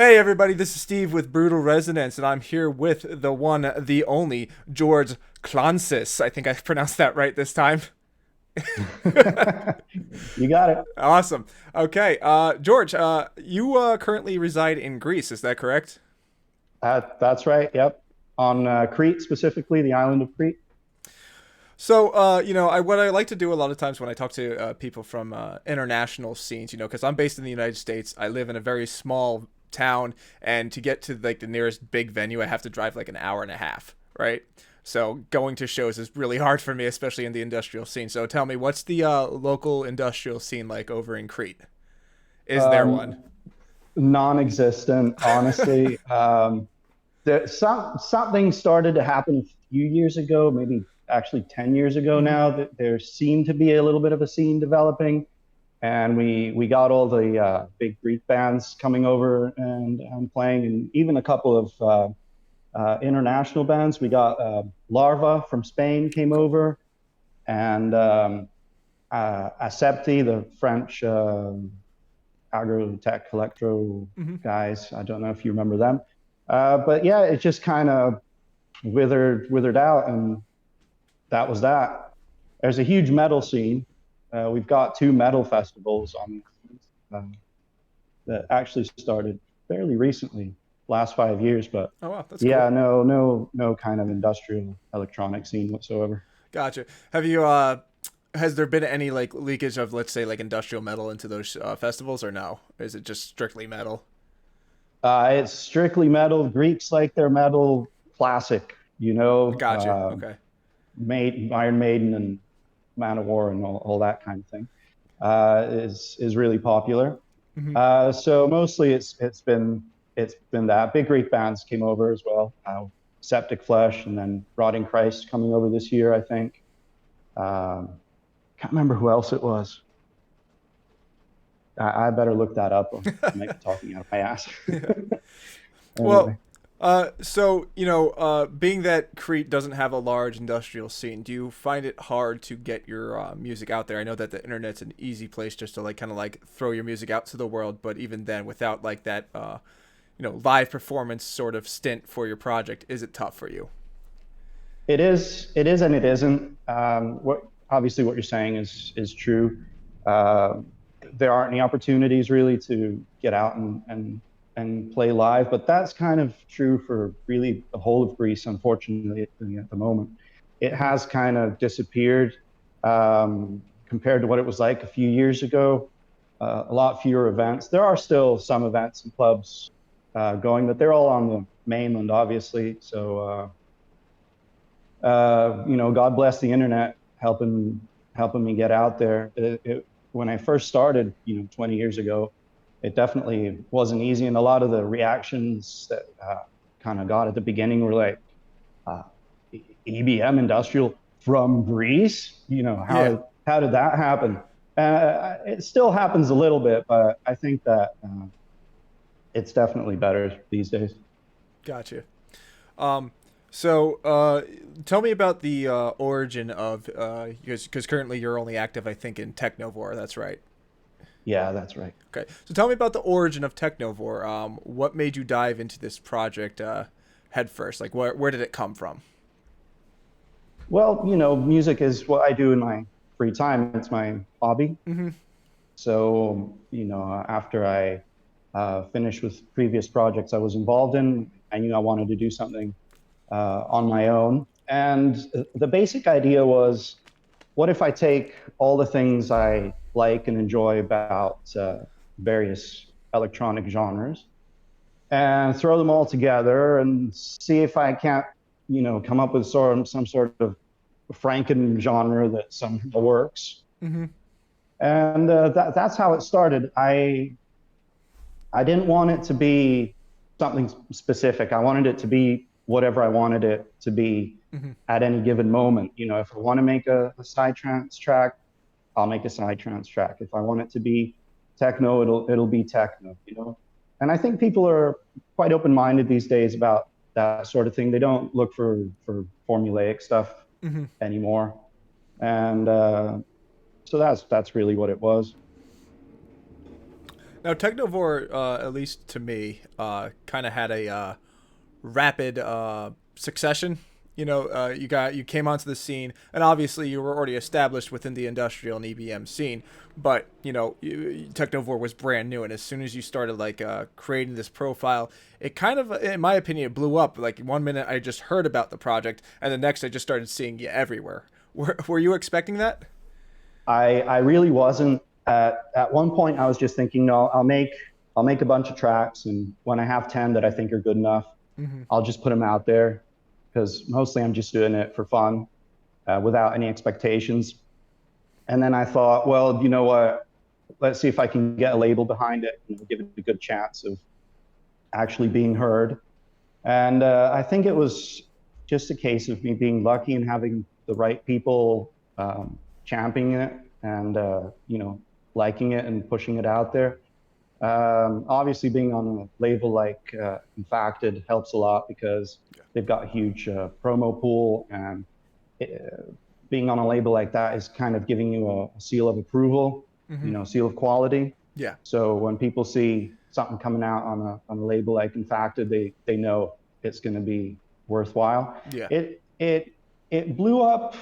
Hey everybody, this is Steve with Brutal Resonance, and I'm here with the one, the only George Klontzas. I think I pronounced that right this time. You got it. Awesome. Okay, George, you currently reside in Greece, is that correct? That's right. Yep. On Crete, specifically the island of Crete. So, what I like to do a lot of times when I talk to people from international scenes, because I'm based in the United States, I live in a very small town, and to get to like the nearest big venue, I have to drive like an hour and a half, right? So going to shows is really hard for me, especially in the industrial scene. So tell me, what's the local industrial scene like over in Crete? Is there one? Um, Non-existent, honestly. Something started to happen a few years ago, maybe actually 10 years ago Mm-hmm. now, that there seemed to be a little bit of a scene developing. And we got all the big Greek bands coming over and playing, and even a couple of international bands. We got Larva from Spain came Cool. over, and Asepti, the French agro-tech electro Mm-hmm. guys. I don't know if you remember them. But yeah, it just kind of withered out, and that was that. There's a huge metal scene. We've got two metal festivals on um, that actually started fairly recently, last 5 years. But Oh wow, that's cool. yeah, no kind of industrial electronic scene whatsoever. Gotcha. Have you has there been any like leakage of, let's say, like industrial metal into those festivals, or no? Is it just strictly metal? It's strictly metal. Greeks like their metal classic, Gotcha. Okay. Iron Maiden and Man of War and all that kind of thing is really popular. Hmm. So mostly it's been that big Greek bands came over as well. Septic Flesh and then Rotting Christ coming over this year, I think. Um, can't remember who else it was. I better look that up. I might be talking out of my ass. Yeah. Well, Anyway. being that Crete doesn't have a large industrial scene, do you find it hard to get your music out there? I know that the internet's an easy place just to like kind of like throw your music out to the world, but even then, without like that, live performance sort of stint for your project, is it tough for you? It is, and it isn't. Obviously what you're saying is true. Uh, there aren't any opportunities really to get out and play live, but that's kind of true for really the whole of Greece, unfortunately, at the moment. It Hmm. has kind of disappeared compared to what it was like a few years ago. A lot fewer events. There are still some events and clubs going, but they're all on the mainland, obviously. So God bless the internet helping me get out there. When I first started, 20 years ago, it definitely wasn't easy, and a lot of the reactions that kind of got at the beginning were like, uh, "EBM industrial from Greece? Yeah. How did that happen?" It still happens a little bit, but I think that it's definitely better these days. Gotcha. Um, so tell me about the origin of because currently you're only active, I think, in Teknovore. That's right. Yeah, that's right. Okay. So tell me about the origin of Teknovore. What made you dive into this project head first? Like, where did it come from? Well, music is what I do in my free time. It's my hobby. Mm-hmm. So, after I finished with previous projects I was involved in, I knew I wanted to do something on my own. And the basic idea was, what if I take all the things I like and enjoy about various electronic genres and throw them all together and see if I can't, come up with some sort of Franken genre that somehow works. Mm-hmm. And that's how it started. I didn't want it to be something specific. I wanted it to be whatever I wanted it to be Mm-hmm. at any given moment. If I want to make a side trance track, I'll make a side trance track. If I want it to be techno, it'll be techno. And I think people are quite open minded these days about that sort of thing. They don't look for formulaic stuff Mm-hmm. anymore, and so that's really what it was. Now, Teknovore, at least to me, kind of had a rapid succession. You came onto the scene, and obviously you were already established within the industrial and EBM scene. But Teknovore was brand new, and as soon as you started creating this profile, it kind of, in my opinion, it blew up. Like 1 minute I just heard about the project, and the next I just started seeing you everywhere. Were you expecting that? I really wasn't. At one point, I was just thinking, no, I'll make a bunch of tracks, and when I have 10 that I think are good enough, I'll just put them out there because mostly I'm just doing it for fun, without any expectations. And then I thought, well, you know what? Let's see if I can get a label behind it and give it a good chance of actually being heard. And I think it was just a case of me being lucky and having the right people championing it and liking it and pushing it out there. Obviously, being on a label like Infacted helps a lot because they've got a huge promo pool, and being on a label like that is kind of giving you a seal of approval, seal of quality. Yeah. So when people see something coming out on a label like Infacted, they know it's going to be worthwhile. Yeah. It blew up.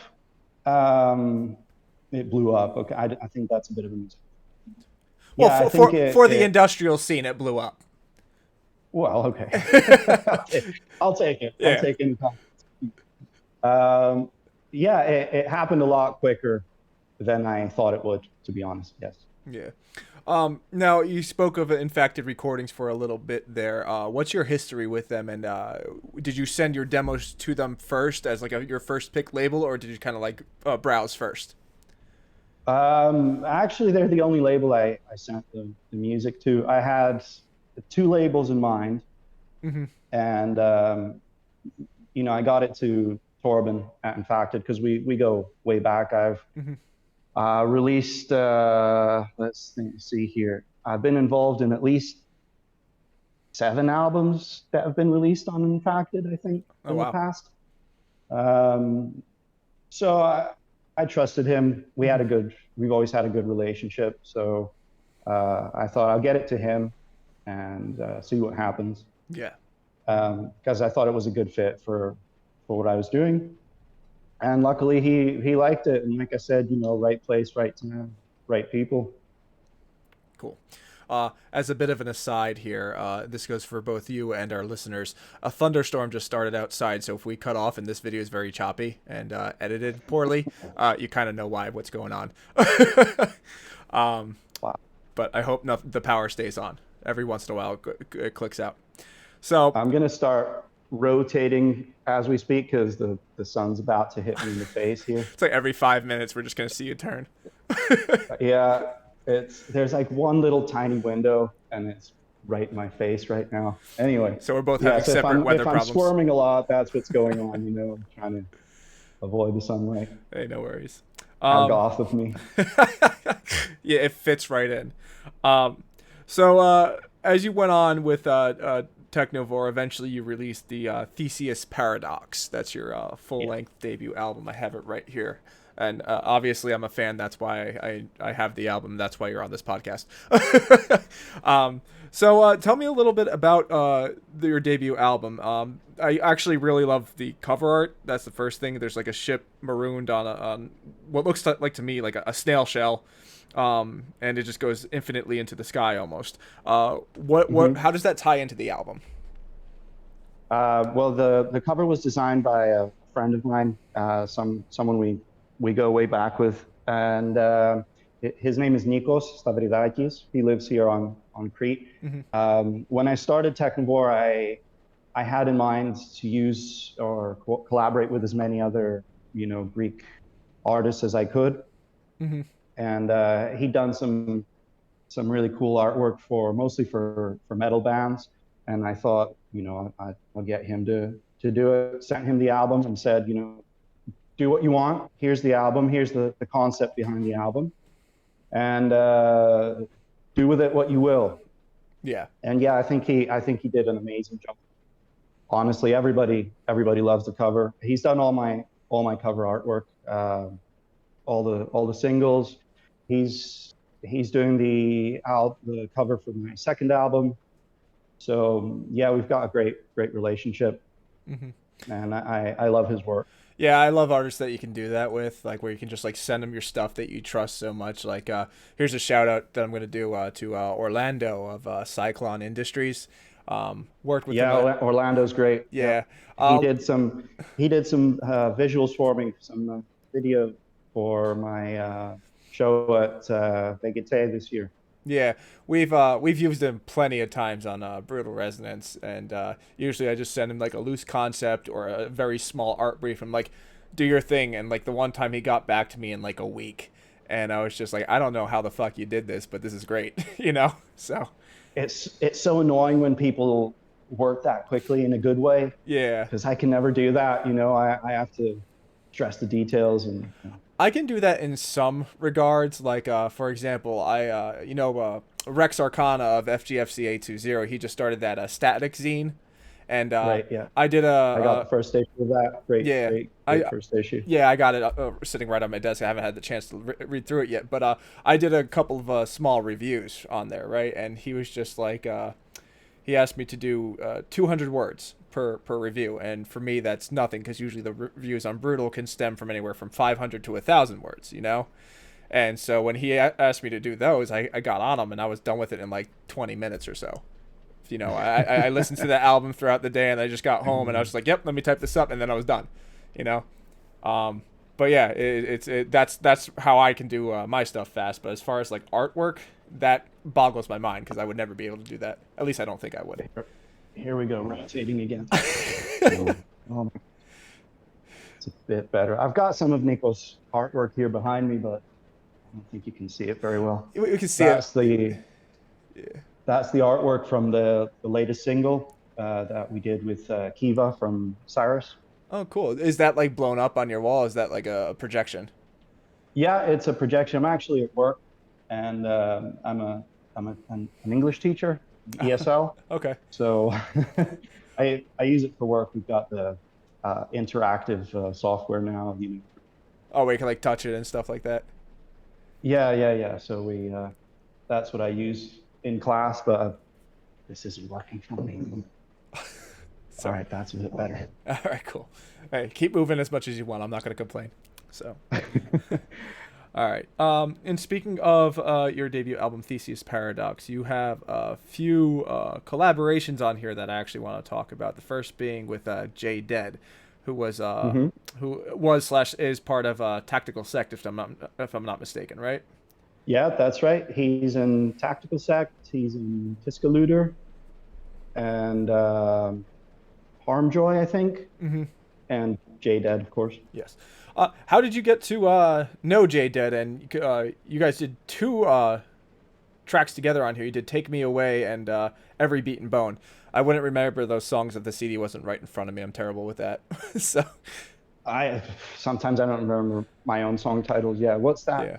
It blew up. Okay, I think that's a bit of a mistake. Well, Yeah, for the industrial scene, it blew up. Well, okay. I'll take it. Yeah. I'll take it. Yeah, it happened a lot quicker than I thought it would, to be honest. Yes. Yeah. Now, you spoke of Infacted Recordings for a little bit there. What's your history with them, and did you send your demos to them first as your first pick label, or did you kind of browse first? Actually, they're the only label I sent the music to. I had two labels in mind, and I got it to Torben at Infacted because we go way back. I've released, let's see here. I've been involved in at least 7 albums that have been released on Infacted, I think, in the past. So I trusted him. We've always had a good relationship. So I thought I'll get it to him and see what happens. Yeah. Because I thought it was a good fit for what I was doing. And luckily he liked it. And like I said, right place, right time, right people. Cool. As a bit of an aside here, this goes for both you and our listeners. A thunderstorm just started outside, so if we cut off and this video is very choppy and edited poorly, you kind of know what's going on. Wow. But I hope the power stays on. Every once in a while, it clicks out. So I'm going to start rotating as we speak because the sun's about to hit me in the face here. It's like every 5 minutes we're just going to see you turn. Yeah. There's like one little tiny window and it's right in my face right now. Anyway. So we're both having separate weather problems. If I'm squirming a lot, that's what's going on, I'm trying to avoid the sunlight. Hey, no worries. How goth of me. Yeah, it fits right in. So as you went on with Teknovore, eventually you released the Theseus Paradox. That's your full-length debut album. I have it right here. And obviously I'm a fan. That's why I have the album. That's why you're on this podcast. So tell me a little bit about your debut album. I actually really love the cover art. That's the first thing. There's like a ship marooned on what looks like to me like a snail shell. And it just goes infinitely into the sky almost. How does that tie into the album? Well, the cover was designed by a friend of mine, someone we go way back with, and his name is Nikos Stavridakis. He lives here on Crete. When I started Teknovore, I had in mind to use or collaborate with as many other Greek artists as I could. And he'd done some really cool artwork mostly for metal bands, and I thought I'll get him to do it. Sent him the album and said do what you want. Here's the album. Here's the concept behind the album, and do with it what you will. Yeah. And yeah, I think he did an amazing job. Honestly, everybody loves the cover. He's done all my cover artwork, all the singles. He's he's doing the cover for my second album. So yeah, we've got a great relationship, Hmm. and I love his work. Yeah, I love artists that you can do that with, like where you can just like send them your stuff that you trust so much. Like, here's a shout out that I'm gonna do to Orlando of Cyclone Industries. Worked with him Yeah, at Orlando's great. Yeah, yeah. he Uh, did some visuals for me, some video for my show at Vegete this year. Yeah, we've used them plenty of times on Brutal Resonance, and usually I just send him like a loose concept or a very small art brief. I'm like, do your thing, and like the one time he got back to me in like a week, and I was just like, I don't know how the fuck you did this, but this is great, you know. So It's so annoying when people work that quickly in a good way, yeah, because I can never do that. I have to stress the details and I can do that in some regards. Like, for example, Rex Arcana of FGFC 820. He just started that Static zine, and right. Yeah, I did I got the first issue of that. yeah, Great I first issue. yeah, I got it sitting right on my desk. I haven't had the chance to read through it yet, but I did a couple of small reviews on there, right? And he was just like, he asked me to do 200 words per review, and for me that's nothing because usually the reviews on Brutal can stem from anywhere from 500 to 1,000 words, you know. And so when he asked me to do those, I got on them and I was done with it in like 20 minutes or so. You know, I listened to the album throughout the day and I just got home and I was just like, yep, let me type this up, and then I was done, you know. But yeah, that's how I can do my stuff fast. But as far as like artwork, that boggles my mind because I would never be able to do that. At least I don't think I would. Here we go, rotating again. Oh, oh, it's a bit better. I've got some of Nico's artwork here behind me, but I don't think you can see it very well. We can see That's it. the Yeah. that's the artwork from the latest single that we did with Kiva from Cyrus. Oh, cool. Is that like blown up on your wall? Is that like a projection? Yeah, it's a projection. I'm actually at work, and I'm an English teacher, ESL. Okay. So I use it for work. We've got the interactive software now. Oh, where you can like touch it and stuff like that. Yeah. So we that's what I use in class, but this isn't working for me. All Sorry. right, that's a bit better. All right, cool. Hey, keep moving as much as you want. I'm not going to complain. So, all right. And speaking of your debut album, Theseus Paradox, you have a few collaborations on here that I actually want to talk about. The first being with Jay Dead, who was Hmm. who was slash is part of Tactical Sect, if I'm not mistaken, right? Yeah, that's right. He's in Tactical Sect. He's in Tiscaluder and Harmjoy, I think, Mm-hmm. and J Dead, of course. Yes. How did you get to know Jay Dead? And you guys did two tracks together on here. You did "Take Me Away" and "Every Beat and Bone." I wouldn't remember those songs if the CD wasn't right in front of me. I'm terrible with that. So I sometimes I don't remember my own song titles. Yeah, what's that yeah,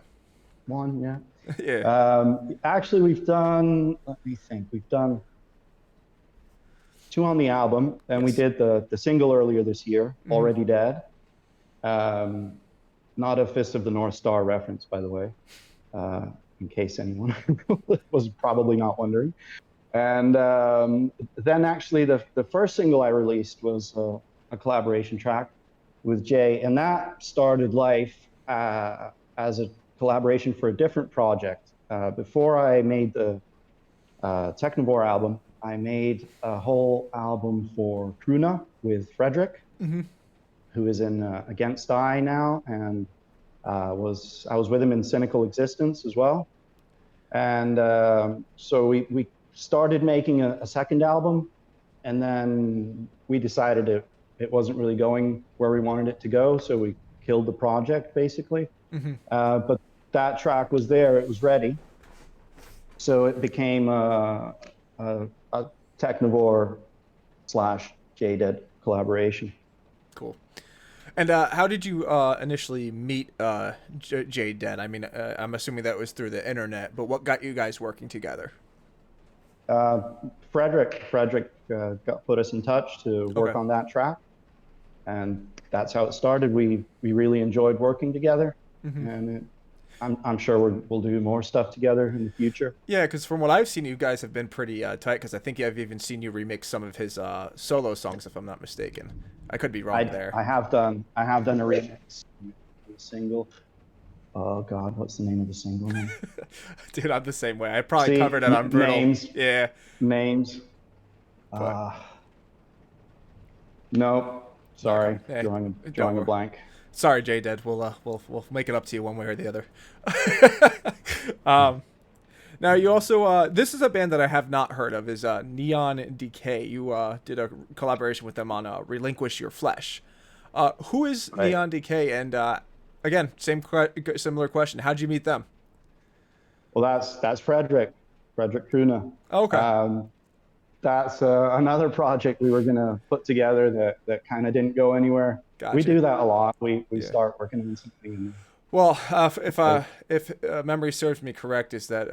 one? Yeah. yeah, Actually, we've done. Let me think. We've done two on the album, and we yes. did the single earlier this year, Hmm. "Already Dead." Um, Not a Fist of the North Star reference, by the way, uh, in case anyone was probably not wondering. And then actually the first single I released was a collaboration track with Jay, and that started life as a collaboration for a different project. Before I made the Teknovore album, I made a whole album for Kruna with Frederick, Hmm. who is in Against I now, and I was with him in Cynical Existence as well. And so we started making a second album, and then we decided it wasn't really going where we wanted it to go, so we killed the project basically. Hmm. But that track was there; it was ready, so it became a Teknovore slash JDED collaboration. Cool. And how did you initially meet Jay Dead? I mean, I'm assuming that was through the internet, but what got you guys working together? Uh, Frederick got put us in touch to Okay. work on that track, and that's how it started. We really enjoyed working together, Hmm. and I'm sure we'll do more stuff together in the future. Yeah, because from what I've seen, you guys have been pretty tight. Because I think I've even seen you remix some of his solo songs, if I'm not mistaken. I could be wrong there. I have done a remix of a single. Oh God, what's the name of the single now? Dude, I'm the same way. I probably See, covered it on Brutal. names, Yeah, names. but Uh, no, okay. sorry, Hey, don't drawing a worry. blank. Sorry, J Dead. We'll make it up to you one way or the other. um, Now you also this is a band that I have not heard of is Neon Decay. You did a collaboration with them on Relinquish Your Flesh. Who is Right. Neon Decay? And again, similar question. How'd you meet them? Well, that's Frederick Kuna. Oh, okay, That's another project we were gonna put together that kind of didn't go anywhere. We gotcha. do that a lot. We Yeah. start working on something and Well, like if memory serves me correct, is that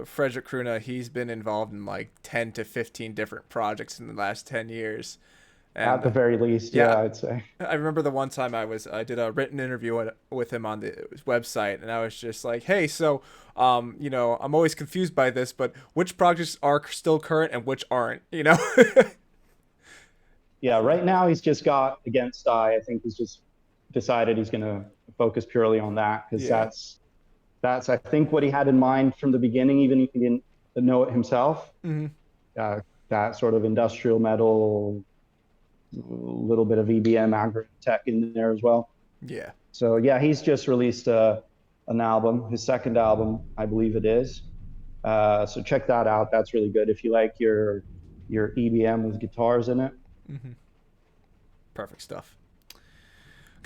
Frederick Kruna, he's been involved in like 10 to 15 different projects in the last 10 years, at and the very least, yeah, yeah, I'd say. I remember the one time I did a written interview with him on the website, and I was just like, hey, so I'm always confused by this, but which projects are still current and which aren't, you know? Yeah, right now he's just got Against I. I think he's just decided he's gonna focus purely on that because Yeah. that's I think what he had in mind from the beginning, even if he didn't know it himself. Hmm. Uh, that sort of industrial metal, a little bit of EBM agri tech in there as well. Yeah. So yeah, he's just released an album, his second album, I believe it is. So check that out. That's really good if you like your EBM with guitars in it. Hmm. Perfect stuff.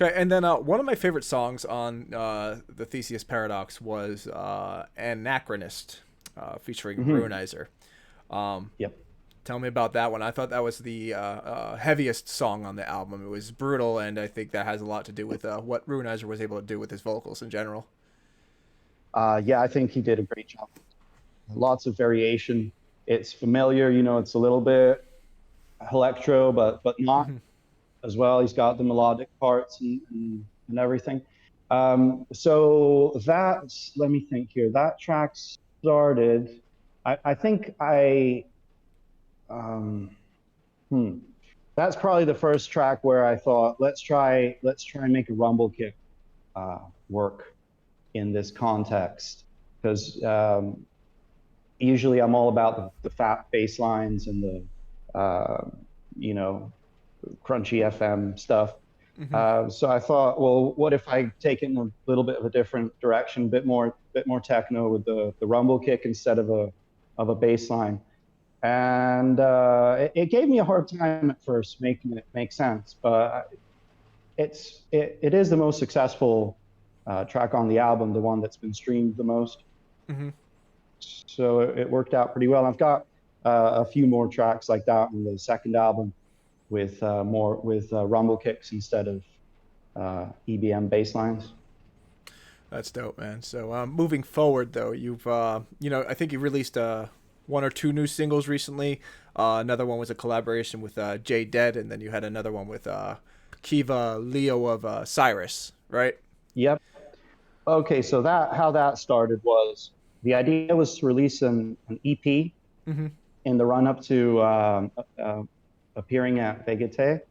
Okay, and then one of my favorite songs on the Theseus Paradox was Anachronist, featuring Mm-hmm. Ruinizer. Um, Yep. Tell me about that one. I thought that was the heaviest song on the album. It was brutal, and I think that has a lot to do with what Ruinizer was able to do with his vocals in general. Yeah, I think he did a great job. Lots of variation. It's familiar, it's a little bit electro, but not Hmm. as well. He's got the melodic parts and everything. So let me think here. That track started. I think um, hmm, that's probably the first track where I thought, let's try and make a rumble kick work in this context because usually I'm all about the fat bass lines and the you know crunchy FM stuff. Hmm. So I thought, well, what if I take it in a little bit of a different direction, bit more techno with the rumble kick instead of a bass line. And it gave me a hard time at first making it make sense, but it is the most successful track on the album, the one that's been streamed the most. Hmm. So it worked out pretty well. I've got a few more tracks like that on the second album with more with rumble kicks instead of EBM bass lines. That's dope, man. So moving forward, though, you've I think you released one or two new singles recently. Another one was a collaboration with Jay Dead, and then you had another one with Kiva Leo of Cyrus, right? Yep. Okay, so that how that started was the idea was to release an EP Mm-hmm. in the run up to appearing at Vegete.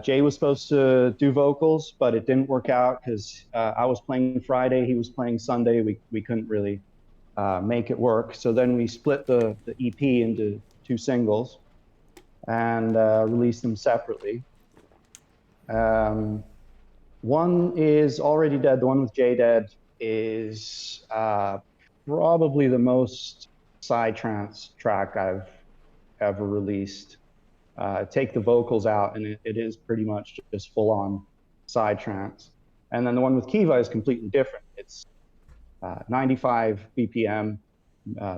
Jay was supposed to do vocals, but it didn't work out because I was playing Friday, he was playing Sunday. We couldn't really make it work. So then we split the EP into two singles and released them separately. Um, One is Already Dead. The one with Jay Dead is probably the most psytrance track I've ever released. Take the vocals out, and it is pretty much just full on psytrance. And then the one with Kiva is completely different. It's 95 BPM,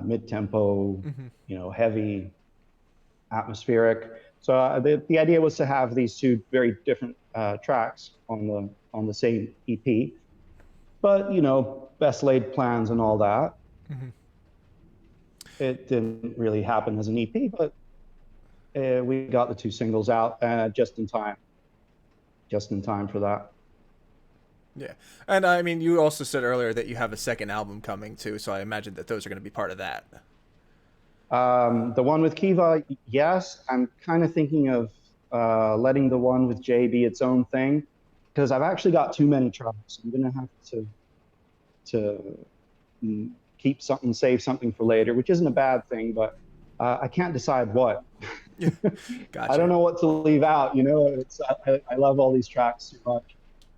mid tempo, Mm-hmm. heavy, atmospheric. So the idea was to have these two very different tracks on the same EP, but best laid plans and all that. Mm-hmm. It didn't really happen as an EP, but we got the two singles out just in time for that. Yeah, and I mean, you also said earlier that you have a second album coming too, so I imagine that those are going to be part of that. The one with Kiva, yes. I'm kind of thinking of letting the one with Jay be its own thing because I've actually got too many tracks. I'm gonna have to keep something, save something for later, which isn't a bad thing, but I can't decide what. Yeah, I don't gotcha. know what to leave out. I love all these tracks too much,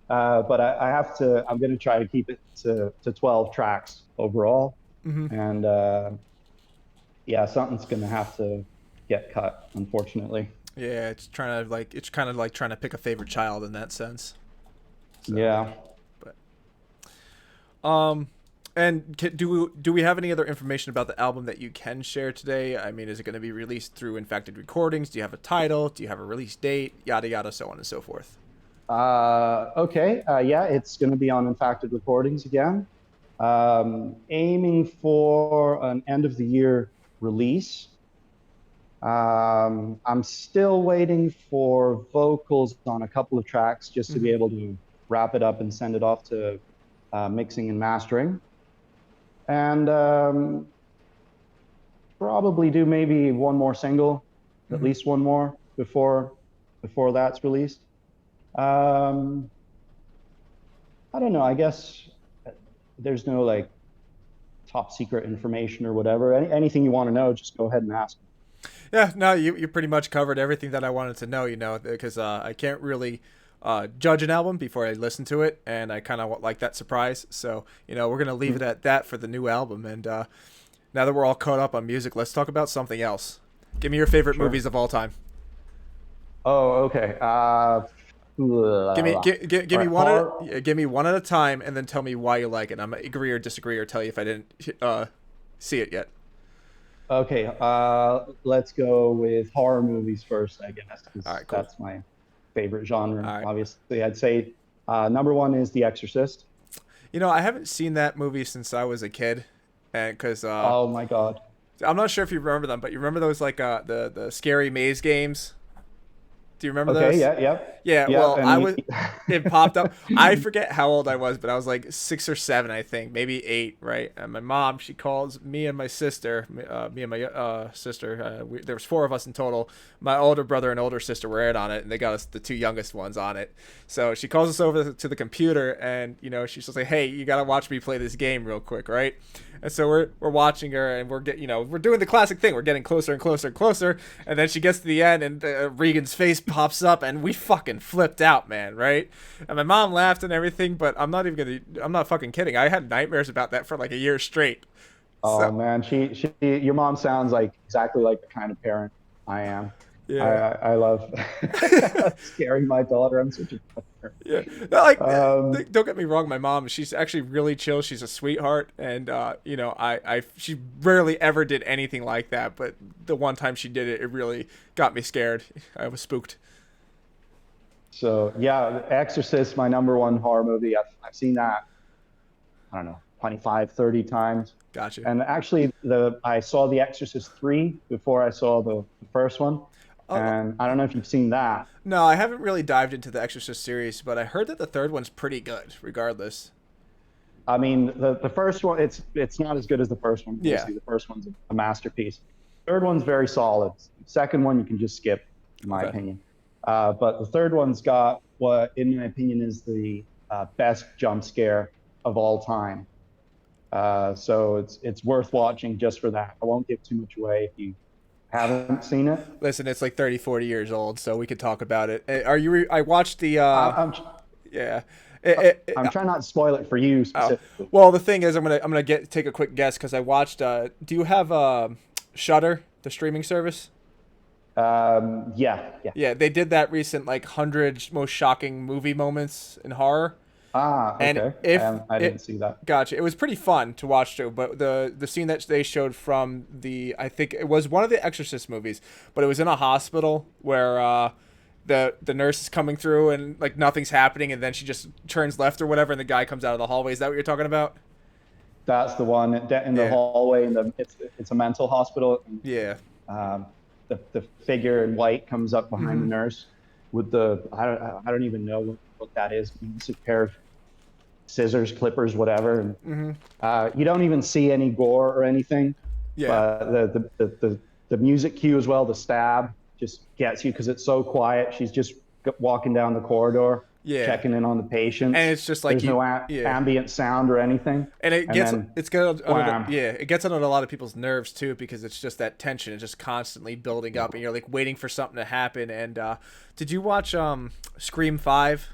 but I have to. I'm gonna try to keep it to 12 tracks overall, Hmm. and yeah, something's gonna have to get cut, unfortunately. Yeah, it's kind of like trying to pick a favorite child in that sense. So, Yeah. but um, and do we have any other information about the album that you can share today? I mean, is it going to be released through Infected Recordings? Do you have a title? Do you have a release date? Yada yada, so on and so forth. Okay. Yeah, it's gonna be on Infacted Recordings again. Aiming for an end of the year release. I'm still waiting for vocals on a couple of tracks just to be Hmm. able to wrap it up and send it off to mixing and mastering. And probably do maybe one more single, at Hmm. least one more before that's released. Um, I don't know. I guess there's no like top secret information or whatever. Anything you want to know, just go ahead and ask. Yeah, no, you pretty much covered everything that I wanted to know. Because I can't really judge an album before I listen to it, and I kind of like that surprise. So we're gonna leave it at that for the new album. And now that we're all caught up on music, let's talk about something else. Give me your favorite Sure. movies of all time. Oh, okay. All Give me right. one at give me one at a time, and then tell me why you like it. I'm gonna agree or disagree, or tell you if I didn't see it yet. Okay. Let's go with horror movies first, I guess, All because right, cool. that's my favorite genre. All right. Obviously, I'd say number one is The Exorcist. I haven't seen that movie since I was a kid, and because Oh my God. I'm not sure if you remember them, but you remember those like the scary maze games. Do you remember Okay. those? Yeah. Yep. Yeah, Yep. well, And I was. It popped up. I forget how old I was, but I was like 6 or 7, I think, maybe 8, right? And my mom, she calls me and my sister, me and my sister. There was 4 of us in total. My older brother and older sister were in on it, and they got us the 2 youngest ones on it. So she calls us over to the computer, and she's just like, "Hey, you gotta watch me play this game real quick, right?" And so we're watching her, and we're doing the classic thing. We're getting closer and closer and closer, and then she gets to the end, and Regan's face pops up, and we fucking flipped out, man, right? And my mom laughed and everything, but I'm not fucking kidding. I had nightmares about that for like a year straight. oh So man, your mom sounds like exactly like the kind of parent I am. yeah. I love scaring my daughter. I'm such a parent. Yeah, no, like Um, don't get me wrong. My mom, she's actually really chill. She's a sweetheart, and she rarely ever did anything like that. But the one time she did it, it really got me scared. I was spooked. so yeah, Exorcist, my number one horror movie. I've seen that, I don't know, 25, 30 times. Gotcha. And actually I saw The Exorcist 3 before I saw the first one. Uh, And I don't know if you've seen that. no, I haven't really dived into the Exorcist series, but I heard that the third one's pretty good, regardless. I mean, the first one, it's not as good as the first one. Yeah. Obviously, the first one's a masterpiece. Third one's very solid. Second one you can just skip, in my Okay. opinion. But the third one's got what, in my opinion, is the best jump scare of all time. So it's worth watching just for that. I won't give too much away if you haven't seen it. Listen, it's like 30, 40 years old, so we could talk about it. Are you? I watched the. I, Yeah. I'm trying not to spoil it for you Oh, specifically. well, the thing is, I'm gonna take a quick guess because I watched. Do you have Shutter, the streaming service? Yeah, yeah. Yeah, they did that recent like 100 most shocking movie moments in horror, Ah, and okay. if I didn't it, see that. gotcha, it was pretty fun to watch too. But the scene that they showed from I think it was one of the Exorcist movies, but it was in a hospital where the nurse is coming through and like nothing's happening, and then she just turns left or whatever, and the guy comes out of the hallway. Is that what you're talking about? That's the one in the Yeah. hallway. It's a mental hospital. And, Yeah. the figure in white comes up behind Mm-hmm. the nurse with the I don't even know what that is. It's a pair of scissors, clippers, whatever. And Mm-hmm. you don't even see any gore or anything, Yeah. but the music cue as well, the stab just gets you because it's so quiet. She's just walking down the corridor, Yeah. checking in on the And patients. it's just like There's you, no yeah. ambient sound or anything. And it And gets then it's good under the, wham. yeah, it gets under a lot of people's nerves too because it's just that tension. It's just constantly building up, and you're like waiting for something to happen. And did you watch Scream 5?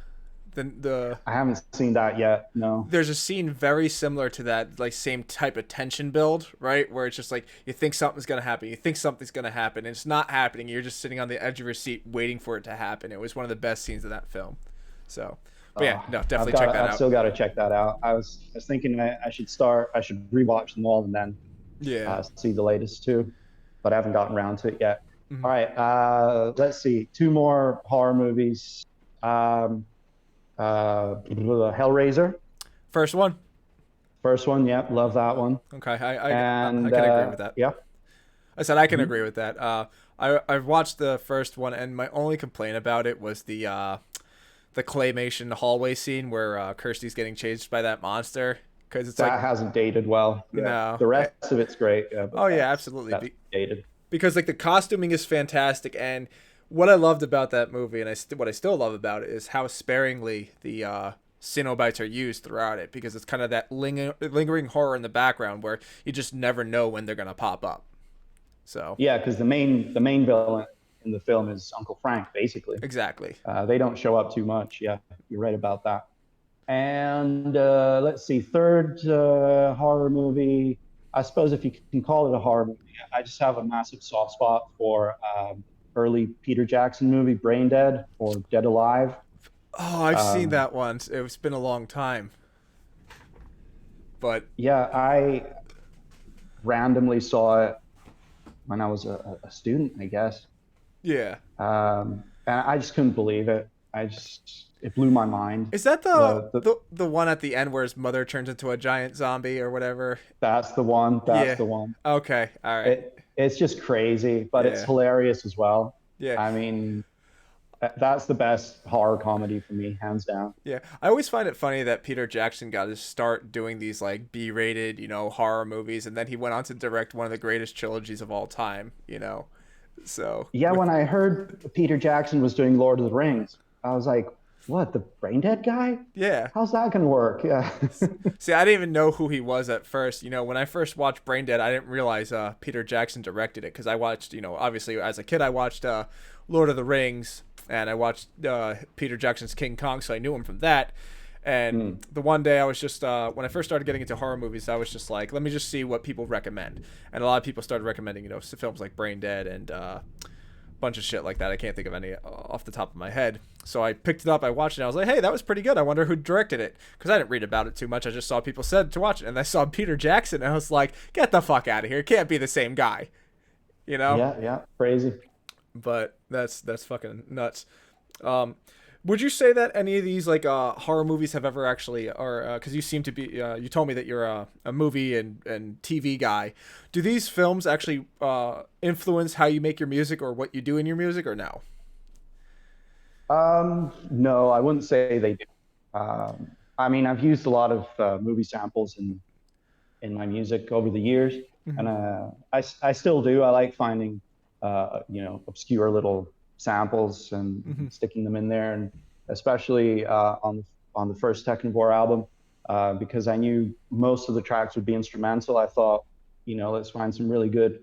The I haven't seen that yet. No. There's a scene very similar to that, like same type of tension build, right? Where it's just like you think something's gonna happen, you think something's gonna happen, and it's not happening. You're just sitting on the edge of your seat waiting for it to happen. It was one of the best scenes of that film. So, but yeah, no, definitely check that I've out. still got to check that out. I was thinking I should start. I should rewatch them all and then Yeah. see the latest two, but I haven't gotten around to it yet. Mhm. All right, let's see. Two more horror movies. Hellraiser, First one. first one. Yep, love that one. Okay, I And can agree with that. yeah, I said I can mhm. agree with that. I've watched the first one, and my only complaint about it was the claymation hallway scene where Kirsty's getting chased by that monster because it's That like hasn't dated well. Yeah, no. the rest of it's great. Yeah, but Oh yeah, absolutely. that's dated. Because like the costuming is fantastic, and what I loved about that movie, and what I still love about it, is how sparingly the Cenobites are used throughout it, because it's kind of that lingering horror in the background where you just never know when they're gonna pop up. So Yeah, because the main villain in the film is Uncle Frank, basically. exactly. They don't show up too much. Yeah, you're right about that. And let's see, third horror movie. I suppose if you can call it a horror movie, I just have a massive soft spot for early Peter Jackson movie, Brain Dead or Dead Alive. Oh, I've seen Um, that once. It's been a long time, but yeah, I randomly saw it when I was a student, I guess. yeah. And I just couldn't believe it. It blew my mind. Is that The the one at the end where his mother turns into a giant zombie or whatever? That's the one. That's Yeah. the one. Okay. All right. It's just crazy, but it's Yeah. hilarious as well. Yeah. I mean, that's the best horror comedy for me, hands down. Yeah, I always find it funny that Peter Jackson got his start doing these like B-rated, horror movies, and then he went on to direct one of the greatest trilogies of all time. So Yeah, with when I heard Peter Jackson was doing Lord of the Rings, I was like, what, the Brain Dead guy? yeah. How's that gonna work? Yeah. See, I didn't even know who he was at first. When I first watched Brain Dead, I didn't realize Peter Jackson directed it because I watched, obviously as a kid, I watched Lord of the Rings and I watched Peter Jackson's King Kong, so I knew him from that. And the one day I was just, when I first started getting into horror movies, I was just like, let me just see what people recommend. And a lot of people started recommending, films like Brain Dead and a bunch of shit like that. I can't think of any off the top of my head. So I picked it up, I watched it, and I was like, hey, that was pretty good. I wonder who directed it. Because I didn't read about it too much. I just saw people said to watch it. And I saw Peter Jackson, and I was like, get the fuck out of here. It can't be the same guy. Yeah, crazy. But that's fucking nuts. Would you say that any of these like horror movies have ever actually, or because you seem to be, you told me that you're a movie and TV guy. Do these films actually influence how you make your music or what you do in your music, or no? No, I wouldn't say they do. I mean, I've used a lot of movie samples in my music over the years, Mm-hmm. and I still do. I like finding obscure little samples and Mm-hmm. sticking them in there, and especially on the first Teknovore album, because I knew most of the tracks would be instrumental. I thought, let's find some really good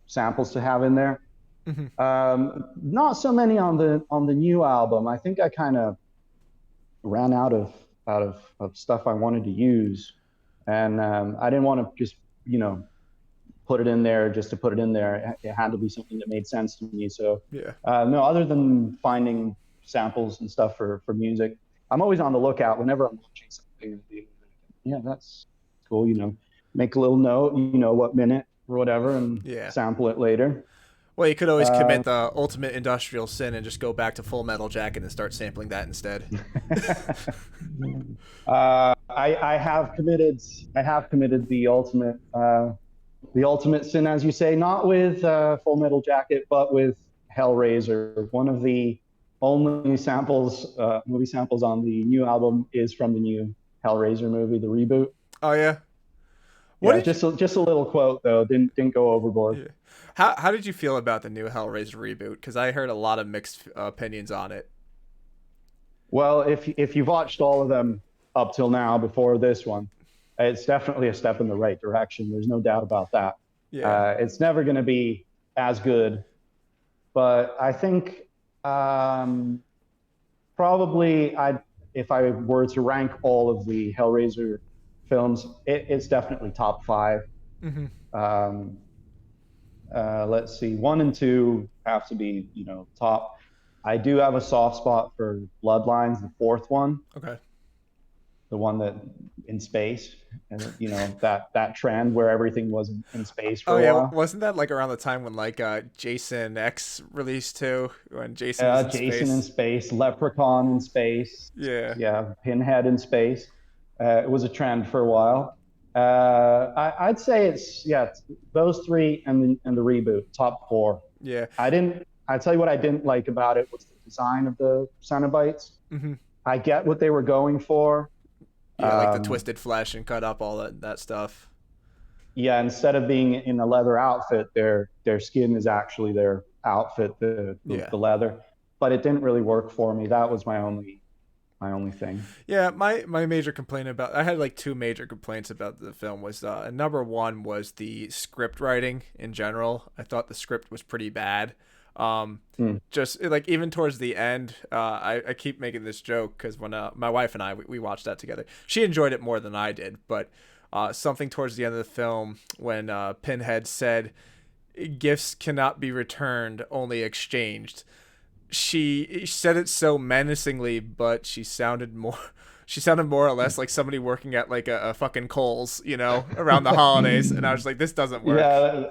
samples to have in there. Mm-hmm. Not so many on the new album. I think I kind of ran out of stuff I wanted to use, and I didn't want to just put it in there just to put it in there. It had to be something that made sense to me. So Yeah. no, other than finding samples and stuff for music, I'm always on the lookout whenever I'm watching something. Yeah, that's cool. Make a little note, what minute or whatever, and Yeah. sample it later. Well, you could always commit the ultimate industrial sin and just go back to Full Metal Jacket and start sampling that instead. I have committed the ultimate sin, as you say, not with Full Metal Jacket, but with Hellraiser. One only samples, movie samples on the new album is from the new Hellraiser movie, the reboot. Oh yeah. What Yeah, did you? just a little quote though. Didn't go overboard. Yeah. How did you feel about the new Hellraiser reboot? Because I heard a lot of mixed opinions on it. Well, if you've watched all of them up till now before this one, it's definitely a step in the right direction. There's no doubt about that. Yeah. It's never going to be as good, but I think um, probably I if I were to rank all of the Hellraiser films, it's definitely top five. Mm-hmm. Um, let's see, one and two have to be, top. I do have a soft spot for Bloodlines, the fourth one, Okay. the one that in space, and that trend where everything was in space Oh for a yeah, while. wasn't that like around the time when like Jason X released too, when Jason was in Jason in space? space, Leprechaun in space, Yeah. yeah, Pinhead in space. It was a trend for a while. I'd say it's those three and the reboot, top four. Yeah. I tell you what I didn't like about it was the design of the Cenobites. Mm-hmm. I get what they were going for. Yeah, like the Um, twisted flesh and cut up all that stuff. yeah, instead of being in a leather outfit, their skin is actually their outfit, Yeah. the leather. But it didn't really work for me. That was my only thing. Yeah, my major complaint about I had like two major complaints about the film was number one was the script writing in general. I thought the script was pretty bad. Um, Hmm. just like even towards the end, I keep making this joke because when my wife and we watched that together, she enjoyed it more than I did. But something towards the end of the film when Pinhead said, "Gifts cannot be returned, only exchanged." She said it so menacingly, but she sounded more or less like somebody working at like a fucking Kohl's, around the holidays. And I was like, this doesn't work. Yeah,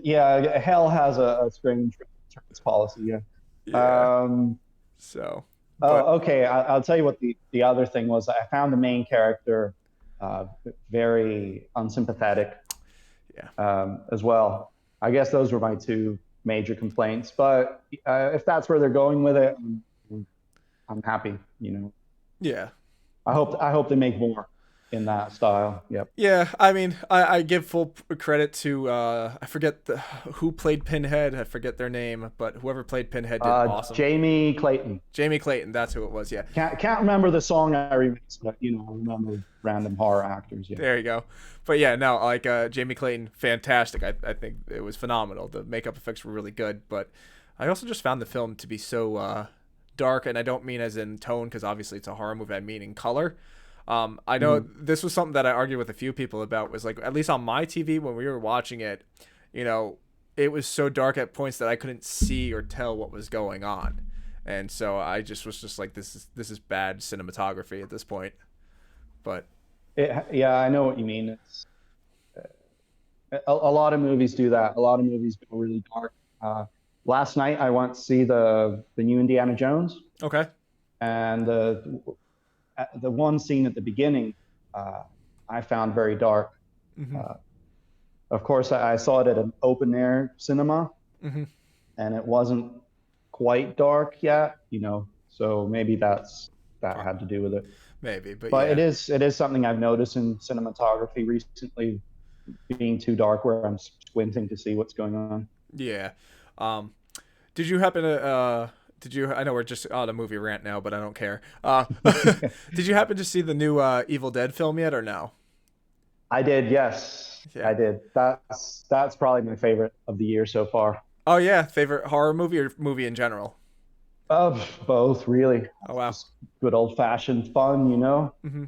yeah. Hell has a strange returns policy. Yeah. Yeah. Um, So, but oh, okay. I'll tell you what the other thing was. I found the main character uh, very unsympathetic yeah. as well. I guess those were my two major complaints. But if that's where they're going with it, I'm happy. Yeah. I hope they make more in that style. Yep. Yeah, I mean, I give full credit to I forget who played Pinhead. I forget their name, but whoever played Pinhead did awesome. Jamie Clayton. Jamie Clayton, that's who it was. Yeah, Can't remember the song I remixed, but I remember random horror actors. Yeah. there you go. But yeah, no, like Jamie Clayton, fantastic. I think it was phenomenal. The makeup effects were really good, but I also just found the film to be so dark, and I don't mean as in tone because obviously it's a horror movie. I mean in color. I know Mm. this was something that I argued with a few people about. Was like at least on my TV when we were watching it, you know, it was so dark at points that I couldn't see or tell what was going on, and so I just was just like, this is bad cinematography at this point. But Yeah, I know what you mean. It's a lot of movies do that. A lot of movies go really dark. Last night I went to see the new Indiana Jones, okay, and the one scene at the beginning I found very dark. mm-hmm. Uh, of course, I saw it at an open air cinema, Mm-hmm. and it wasn't quite dark yet, so maybe that had to do with it. Maybe, but But yeah, it is something I've noticed in cinematography recently, being too dark where I'm squinting to see what's going on. yeah. Um, did you happen to did you? I know we're just on a movie rant now, but I don't care. Did you happen to see the new Evil Dead film yet, or no? I did, yes, Yeah. I did. That's probably my favorite of the year so far. Oh yeah, favorite horror movie or movie in general? Of both, really. Oh wow. Just good old fashioned fun, Mm-hmm.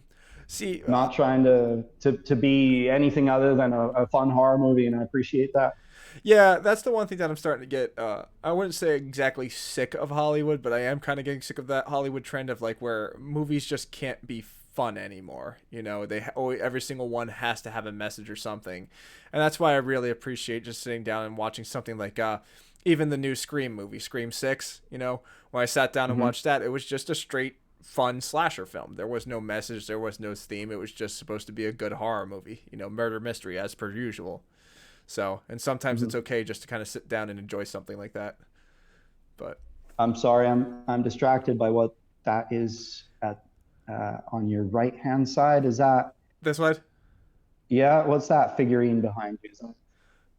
See, not trying to be anything other than a fun horror movie, and I appreciate that. yeah, that's the one thing that I'm starting to get. I wouldn't say exactly sick of Hollywood, but I am kind of getting sick of that Hollywood trend of like where movies just can't be fun anymore. Every single one has to have a message or something, and that's why I really appreciate just sitting down and watching something like even the new Scream movie, Scream 6. When I sat down and Hmm. watched that, it was just a straight fun slasher film. There was no message, there was no theme. It was just supposed to be a good horror movie, murder mystery as per usual. So, and sometimes Hmm. it's okay just to kind of sit down and enjoy something like that. But I'm sorry, I'm distracted by what that is at on your right hand side. Is that This one, yeah? What's that figurine behind you? Is that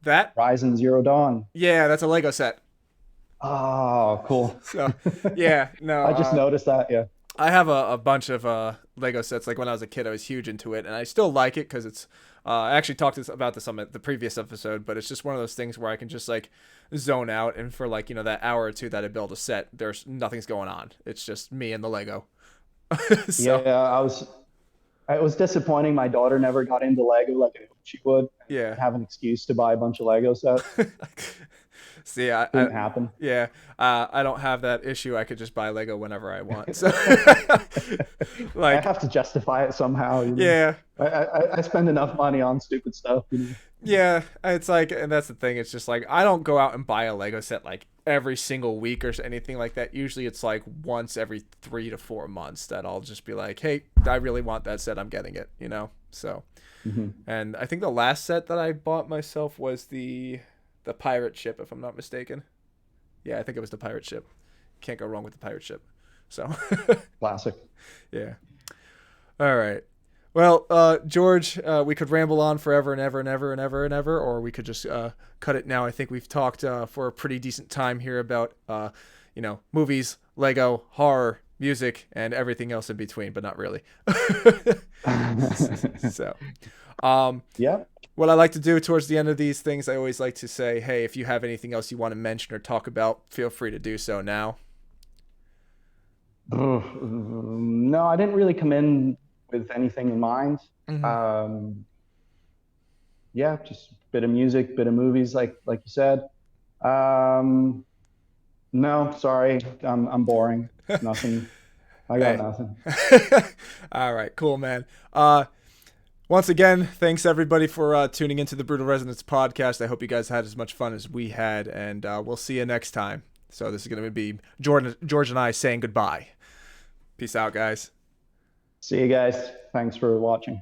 that, Horizon Zero Dawn? yeah, that's a Lego set. Oh, cool. So, yeah, no, I just noticed that. Yeah. I have a bunch of Lego sets. Like when I was a kid, I was huge into it, and I still like it because it's. I actually talked about this on the previous episode, but it's just one of those things where I can just like zone out, and for like that hour or two that I build a set, there's nothing's going on. It's just me and the Lego. Yeah, So I was. It was disappointing. My daughter never got into Lego like I hoped she would. yeah. I have an excuse to buy a bunch of Lego sets. See, Didn't happen. yeah, I don't have that issue. I could just buy Lego whenever I want. So, I like, have to justify it somehow. yeah, I spend enough money on stupid stuff. yeah. It's like, and that's the thing. It's just like I don't go out and buy a Lego set like every single week or anything like that. Usually, it's like once every 3 to 4 months that I'll just be like, hey, I really want that set. I'm getting it. So. Hmm. And I think the last set that I bought myself was the pirate ship, if I'm not mistaken. Yeah, I think it was the pirate ship. Can't go wrong with the pirate ship. So, Classic. yeah. All right. Well, George, we could ramble on forever and ever and ever and ever and ever, or we could just cut it now. I think we've talked for a pretty decent time here about, movies, Lego, horror, music, and everything else in between, but not really. So, Yeah. what I like to do towards the end of these things, I always like to say, hey, if you have anything else you want to mention or talk about, feel free to do so now. No, I didn't really come in with anything in mind. Mm-hmm. Um, yeah, just bit of music, bit of movies, like you said. Um, no, sorry, I'm boring. Nothing. I got Hey. nothing. All right, cool, man. Once again, thanks everybody for tuning into the Brutal Resonance podcast. I hope you guys had as much fun as we had, and we'll see you next time. So this is going to be George and I saying goodbye. Peace out, guys. See you guys. Thanks for watching.